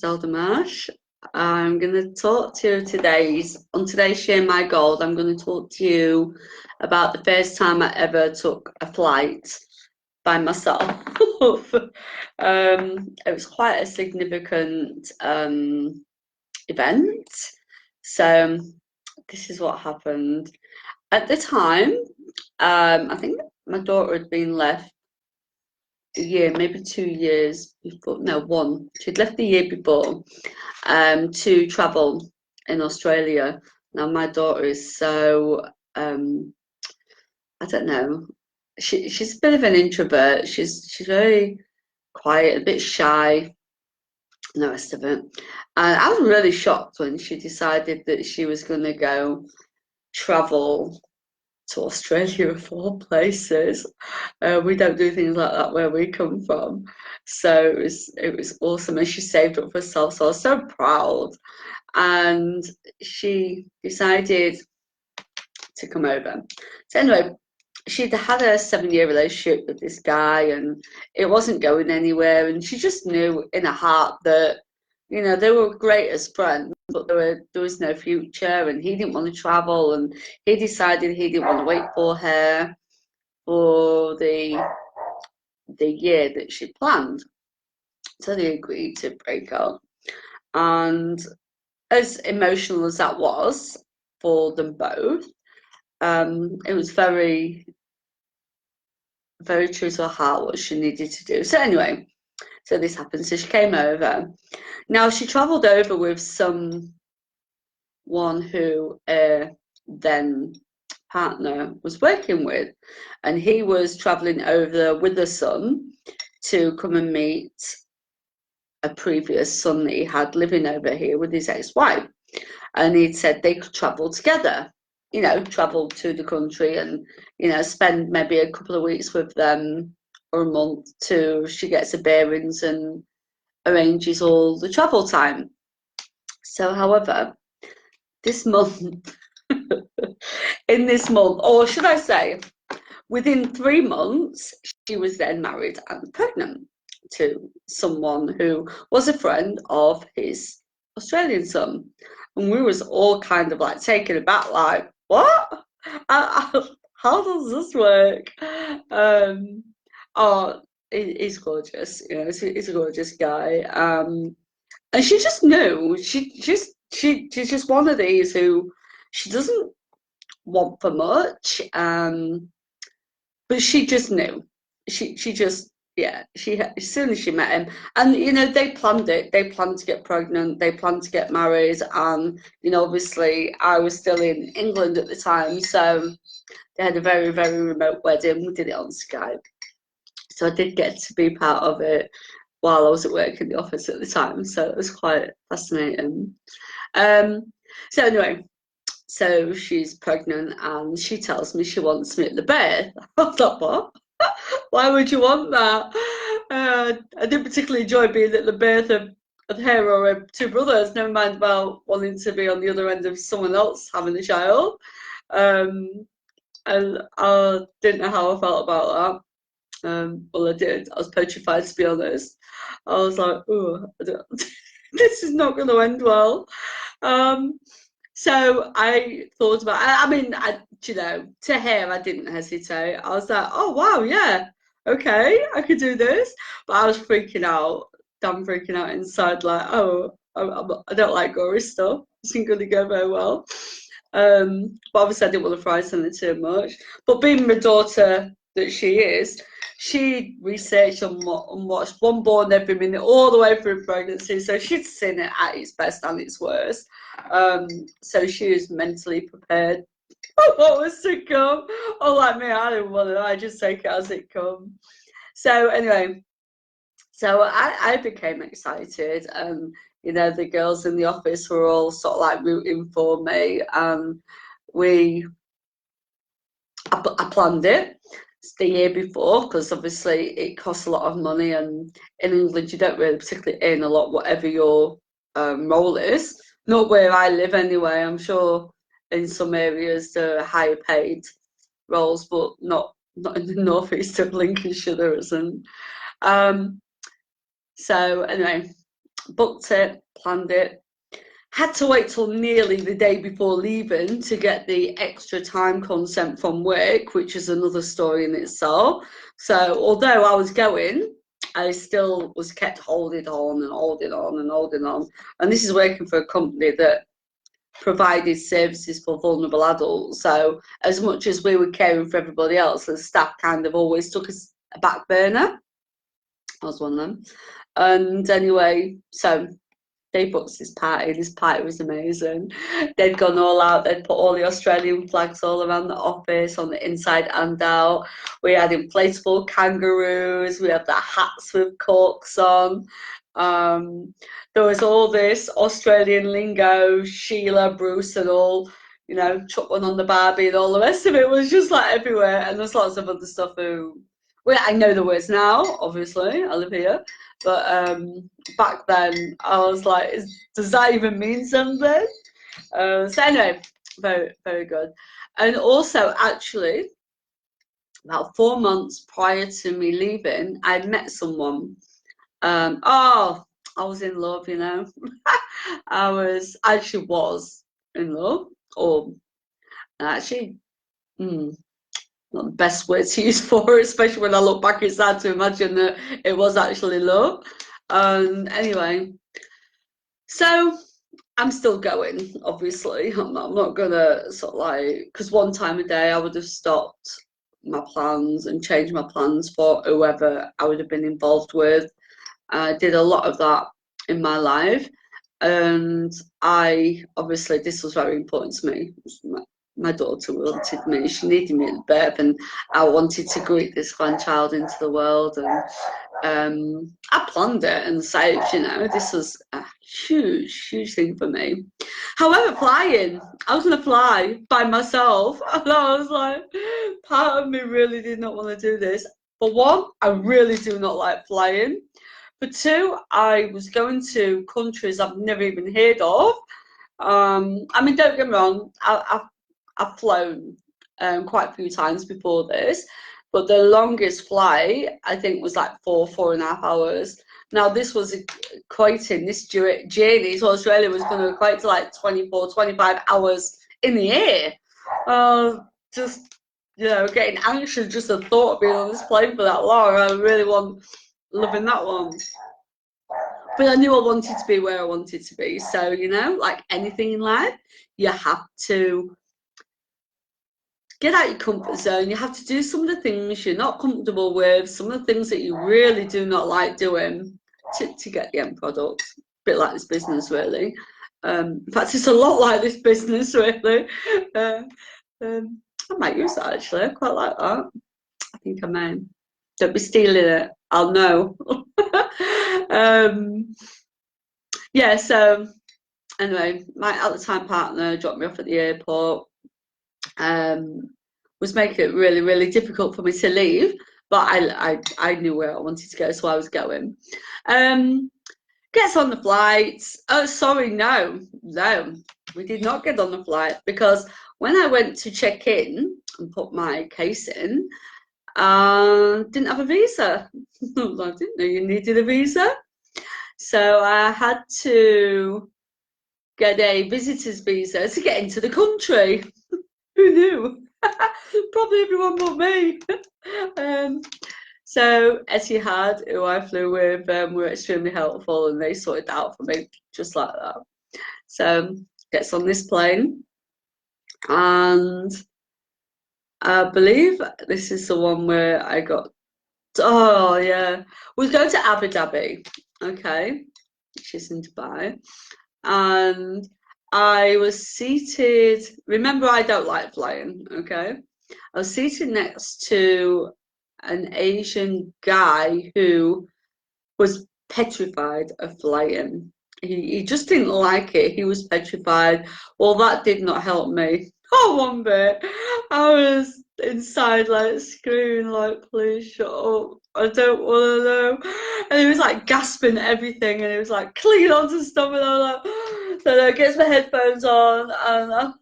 Zaldamash. I'm going to talk to you on today's Share My Gold. I'm going to talk to you about the first time I ever took a flight by myself. It was quite a significant event. So this is what happened. At the time, I think my daughter had been left a year, maybe 2 years before, no, one. She'd left the year before to travel in Australia. Now my daughter is so, I don't know, she's a bit of an introvert. She's very quiet, a bit shy, and the rest of it. And I was really shocked when she decided that she was going to go travel to Australia of all places. We don't do things like that where we come from. So it was awesome, and she saved up for herself. So I was so proud, and she decided to come over. So anyway, she'd had a 7-year relationship with this guy, and it wasn't going anywhere. And she just knew in her heart that they were great as friends, but there was no future, and he didn't want to travel, and he decided he didn't want to wait for her for the year that she planned. So they agreed to break up. And as emotional as that was for them both, it was very, very true to her heart what she needed to do. So anyway, so this happened. So she came over. Now she travelled over with someone who then partner was working with, and he was travelling over with the son to come and meet a previous son that he had living over here with his ex-wife, and he'd said they could travel together, travel to the country and spend maybe a couple of weeks with them or a month till she gets her bearings and arranges all the travel time. So however, this month in this month, or should I say within 3 months, she was then married and pregnant to someone who was a friend of his Australian son. And we was all kind of like taken aback, like, what? How does this work? Oh, he's gorgeous. He's a gorgeous guy. And she just knew. She's just one of these who she doesn't want for much. But she just knew. She just, yeah, as soon as she met him, and they planned it. They planned to get pregnant. They planned to get married, and obviously I was still in England at the time, so they had a very, very remote wedding. We did it on Skype, so I did get to be part of it while I was at work in the office at the time. So it was quite fascinating. So anyway. So she's pregnant, and she tells me she wants me at the birth. I thought, what? Why would you want that? I didn't particularly enjoy being at the birth of her or her two brothers, never mind about wanting to be on the other end of someone else having a child. And I didn't know how I felt about that. Well, I did. I was petrified, to be honest. I was like, oh, this is not going to end well. So I thought about, I mean, to her, I didn't hesitate. I was like, oh, wow, yeah, okay, I could do this. But I was freaking out, damn freaking out inside, like, oh, I don't like gory stuff. It isn't going to go very well. But obviously I didn't want to frighten her too much. But being my daughter that she is, she researched and watched One Born Every Minute all the way through pregnancy, so she'd seen it at its best and its worst. So she was mentally prepared for what was to come. Unlike me, I didn't want to. I just take it as it comes. So anyway, so I became excited, and the girls in the office were all sort of like rooting for me, and I planned it the year before, because obviously it costs a lot of money, and in England you don't really particularly earn a lot whatever your role is. Not where I live anyway. I'm sure in some areas there are higher paid roles, but not in the northeast of Lincolnshire there isn't. So anyway, booked it, planned it. Had to wait till nearly the day before leaving to get the extra time consent from work, which is another story in itself. So although I was going, I still was kept holding on and holding on and holding on. And this is working for a company that provided services for vulnerable adults. So as much as we were caring for everybody else, the staff kind of always took us a back burner. I was one of them. And anyway, so they booked this party. This party was amazing. They'd gone all out. They'd put all the Australian flags all around the office, on the inside and out. We had inflatable kangaroos. We had the hats with corks on. There was all this Australian lingo, Sheila, Bruce, and all. You know, chuck one on the Barbie, and all the rest of it was just like everywhere. And there's lots of other stuff. Well, I know the words now. Obviously, I live here. But back then, I was like, does that even mean something? So anyway, very, very good. And also, actually, about 4 months prior to me leaving, I met someone. I was in love, you know. I actually was in love. Or actually, not the best word to use for it, especially when I look back, it's hard to imagine that it was actually love. Anyway, so I'm still going, obviously. I'm not gonna sort of like, because one time a day I would have stopped my plans and changed my plans for whoever I would have been involved with. I did a lot of that in my life, and obviously this was very important to me. My daughter wanted me, she needed me at birth, and I wanted to greet this grandchild into the world, and I planned it and saved, you know. This was a huge, huge thing for me. However, flying, I was going to fly by myself, and I was like, part of me really did not want to do this. For one, I really do not like flying. For two, I was going to countries I've never even heard of. I mean, don't get me wrong, I've flown quite a few times before this, but the longest flight I think was like 4.5 hours. Now this was equating, this journey to Australia was going to equate to like 24-25 hours in the air. Just, you know, getting anxious just the thought of being on this plane for that long. I really loving that one. But I knew I wanted to be where I wanted to be. So, you know, like anything in life, you have to get out your comfort zone. You have to do some of the things you're not comfortable with, some of the things that you really do not like doing to get the end product. A bit like this business, really. In fact, it's a lot like this business, really. I might use that, actually. I quite like that. I think I may. Don't be stealing it. I'll know. Yeah, so anyway, my at the time partner dropped me off at the airport. Was making it really, really difficult for me to leave, but I knew where I wanted to go, so I was going. Gets on the flight. Oh, sorry, no, we did not get on the flight, because when I went to check in and put my case in, didn't have a visa. I didn't know you needed a visa, so I had to get a visitor's visa to get into the country. Who knew? Probably everyone but me. So Etihad, who I flew with, were extremely helpful, and they sorted that out for me just like that. So gets on this plane, and I believe this is the one where I got. Oh yeah, we was going to Abu Dhabi, okay, which is in Dubai, and I was seated. Remember, I don't like flying, okay? I was seated next to an Asian guy who was petrified of flying. He just didn't like it. He was petrified. Well, that did not help me. Oh, one bit. I was inside like screaming like, please shut up. I don't want to know. And he was like gasping at everything, and he was like clinging onto stuff, and I was like, so I gets my headphones on, and I'm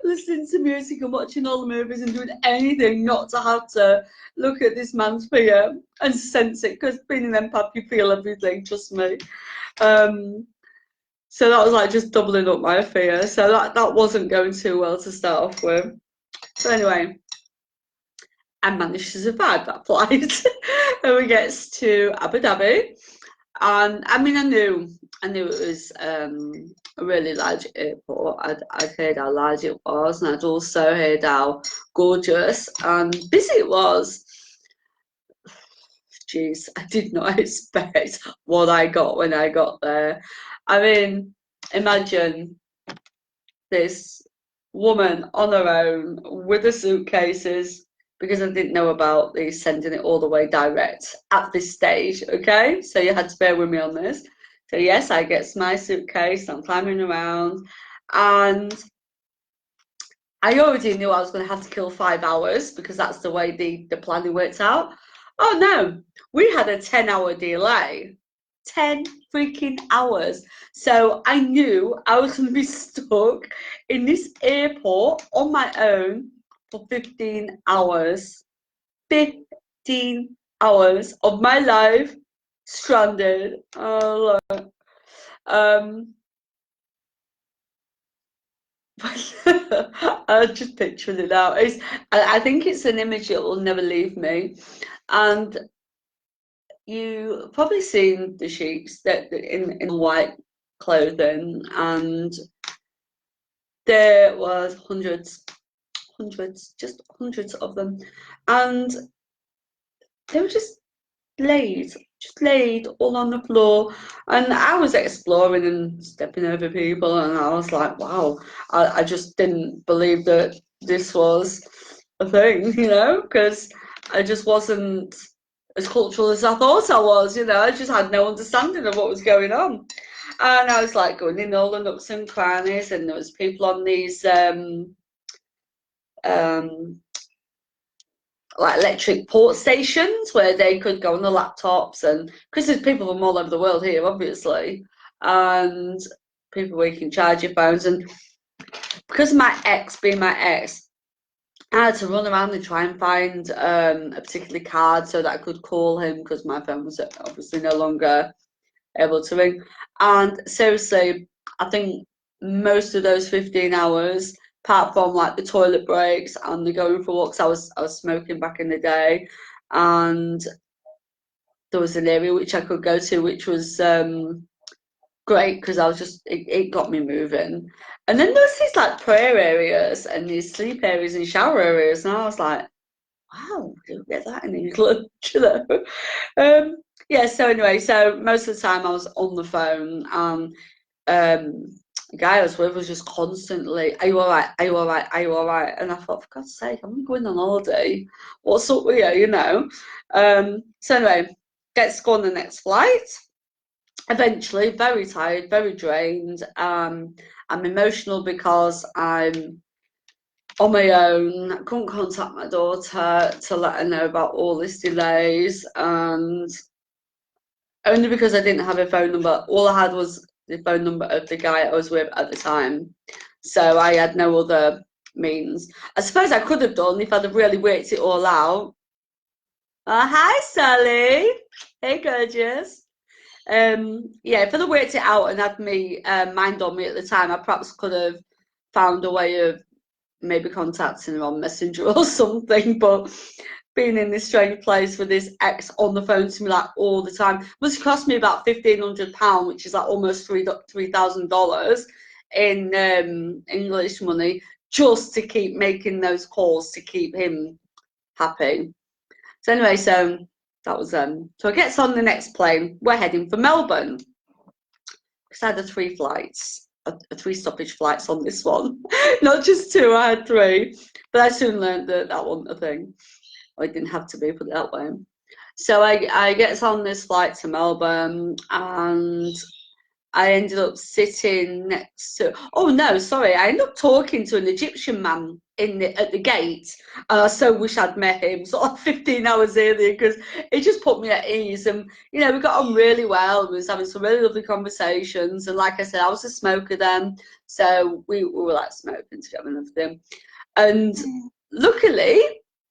listening to music and watching all the movies and doing anything not to have to look at this man's fear and sense it, because being an empath, you feel everything, trust me. So that was like just doubling up my fear. So that wasn't going too well to start off with. So anyway, I managed to survive that flight. And we get to Abu Dhabi. And I mean, I knew it was a really large airport. I'd heard how large it was, and I'd also heard how gorgeous and busy it was. Jeez, I did not expect what I got when I got there. I mean, imagine this woman on her own with the suitcases, because I didn't know about the sending it all the way direct at this stage, okay? So you had to bear with me on this. So yes, I get my suitcase, I'm climbing around, and I already knew I was going to have to kill 5 hours because that's the way the planning worked out. Oh no, we had a 10-hour delay. 10 freaking hours. So I knew I was going to be stuck in this airport on my own for 15 hours. 15 hours of my life stranded. Oh, look. I just pictured it now. I think it's an image that will never leave me. And you probably seen the sheiks that in white clothing, and there was just hundreds of them, and they were just laid all on the floor. And I was exploring and stepping over people, and I was like, wow, I just didn't believe that this was a thing, because I just wasn't as cultural as I thought I was, I just had no understanding of what was going on. And I was like going in all the nooks and crannies, and there was people on these like electric port stations where they could go on the laptops, and because there's people from all over the world here, obviously, and people where you can charge your phones. And because of my ex being my ex, I had to run around and try and find a particular card so that I could call him, because my phone was obviously no longer able to ring. And seriously, I think most of those 15 hours, apart from like the toilet breaks and the going for walks, I was smoking back in the day, and there was an area which I could go to, which was great, because I was just it got me moving. And then there was these like prayer areas and these sleep areas and shower areas, and I was like, wow, do get that in England, yeah. So anyway, so most of the time I was on the phone. The guy I was with was just constantly, "Are you all right? Are you all right? Are you all right?" And I thought, for God's sake, I'm going on holiday. What's up with you? So anyway, gets to go on the next flight. Eventually, very tired, very drained. I'm emotional because I'm on my own. I couldn't contact my daughter to let her know about all these delays, and only because I didn't have a phone number. All I had was the phone number of the guy I was with at the time, so I had no other means. I suppose I could have done if I'd have really worked it all out. Hi, Sally. Hey, gorgeous. Yeah, if I'd have worked it out and had me mind on me at the time, I perhaps could have found a way of maybe contacting her on Messenger or something. But being in this strange place with this ex on the phone to me like all the time must cost me about £1,500, which is like almost $3,000 in English money, just to keep making those calls to keep him happy. So anyway, so that was so I gets on the next plane. We're heading for Melbourne, because I had three flights, three stoppage flights on this one, not just two. I had three, but I soon learned that that wasn't a thing. Or it didn't have to be, put it that way. So I gets on this flight to Melbourne, and I ended up sitting next to, oh no, sorry, I ended up talking to an Egyptian man at the gate. I so wish I'd met him sort of 15 hours earlier, because it just put me at ease. And we got on really well. We was having some really lovely conversations, and like I said, I was a smoker then, so we were like smoking together and everything. And luckily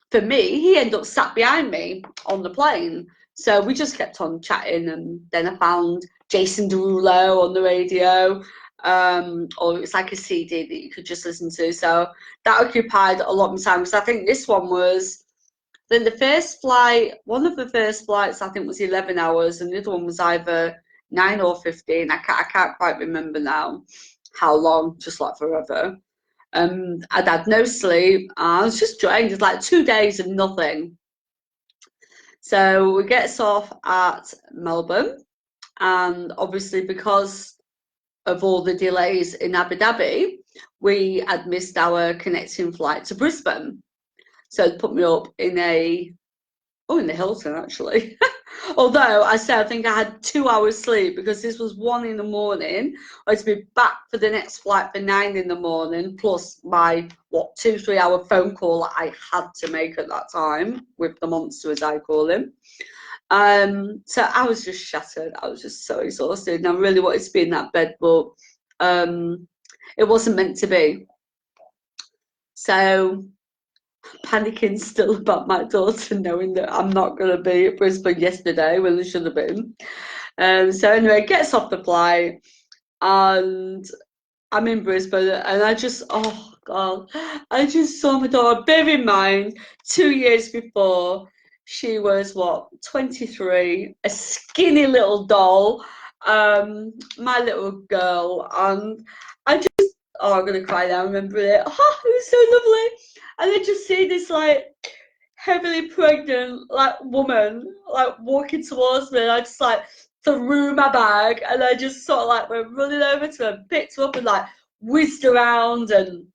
for me, he ended up sat behind me on the plane, so we just kept on chatting. And then I found Jason Derulo on the radio, or it's like a CD that you could just listen to. So that occupied a lot of time, because I think this one was, then the first flight, one of the first flights I think was 11 hours, and the other one was either 9 or 15. I can't quite remember now how long, just like forever. I'd had no sleep. I was just drained. It's like 2 days of nothing. So we get off at Melbourne, and obviously because of all the delays in Abu Dhabi, we had missed our connecting flight to Brisbane. So it put me up in in the Hilton actually. Although I say I think I had 2 hours sleep, because this was 1 in the morning. I had to be back for the next flight for 9 in the morning, plus my 2-3 hour phone call that I had to make at that time with the monster, as I call him. So I was just shattered. I was just so exhausted, and I really wanted to be in that bed, but it wasn't meant to be. So panicking still about my daughter, knowing that I'm not going to be at Brisbane yesterday when I should have been. So anyway, gets off the flight, and I'm in Brisbane, and I just, oh God, I just saw my daughter. Bear in mind, 2 years before, she was 23, a skinny little doll, my little girl, and I just, oh, I'm gonna cry now. I remember it. Oh, it was so lovely, and I just see this like heavily pregnant like woman like walking towards me, and I just like threw my bag, and I just sort of like went running over to her and picked her up and like whizzed around, and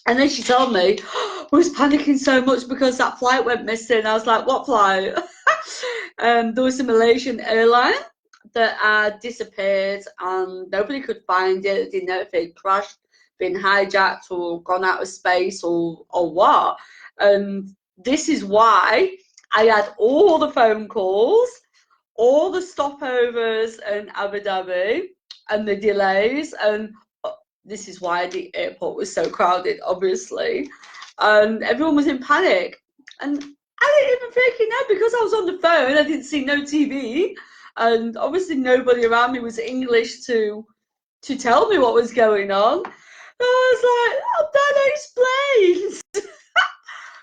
then she told me, I was panicking so much because that flight went missing. I was like, what flight? There was a Malaysian airline that had disappeared, and nobody could find it. They didn't know if it crashed, been hijacked, or gone out of space, or what. And this is why I had all the phone calls, all the stopovers in Abu Dhabi, and the delays, and this is why the airport was so crowded, obviously, and everyone was in panic. And I didn't even freaking know, because I was on the phone. I didn't see no TV, and obviously nobody around me was English to tell me what was going on. And I was like, oh, that explains.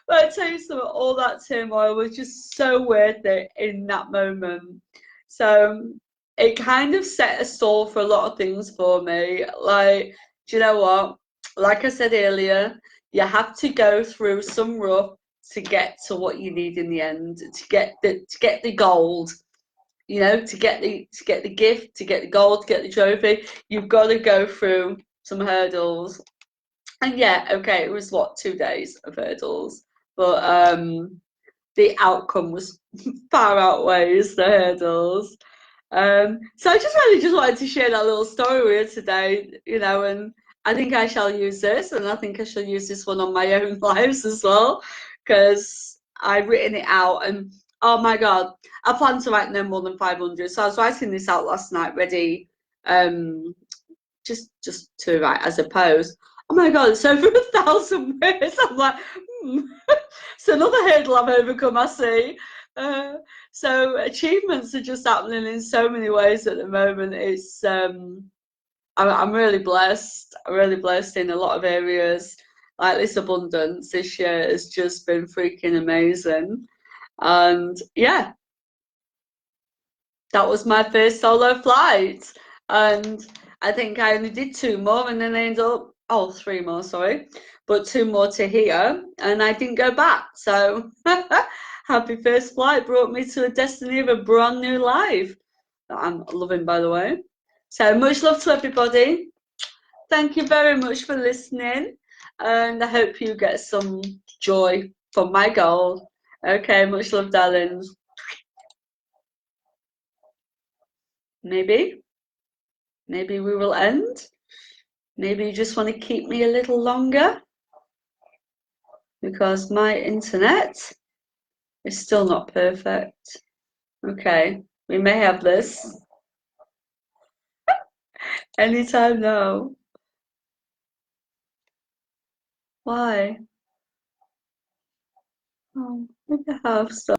But I tell you something, all that turmoil was just so worth it in that moment. So it kind of set a stall for a lot of things for me. Like, do you know what? Like I said earlier, you have to go through some rough to get to what you need in the end, to get the gold. You know, to get the gift, to get the gold, to get the trophy, you've got to go through some hurdles. And yeah, okay, it was 2 days of hurdles, but the outcome was far outweighs the hurdles. So I just really just wanted to share that little story with you today, you know, and I think I shall use this, and I think I shall use this one on my own lives as well, because I've written it out, and oh my God, I plan to write no more than 500. So I was writing this out last night, ready, just to write as a post. Oh my God, it's over 1,000 words. I'm like, it's another hurdle I've overcome, I see. So achievements are just happening in so many ways at the moment. It's I'm really blessed. I'm really blessed in a lot of areas. Like this abundance this year has just been freaking amazing. And yeah, that was my first solo flight. And I think I only did 2 more, and then I ended up, 3 more, sorry, but 2 more to here, and I didn't go back. So happy first flight, brought me to a destiny of a brand new life that I'm loving, by the way. So much love to everybody. Thank you very much for listening, and I hope you get some joy from my goal. Okay, much love, darlings. Maybe we will end. Maybe you just want to keep me a little longer, because my internet is still not perfect. Okay, we may have this anytime now. Why? Oh, maybe I have. So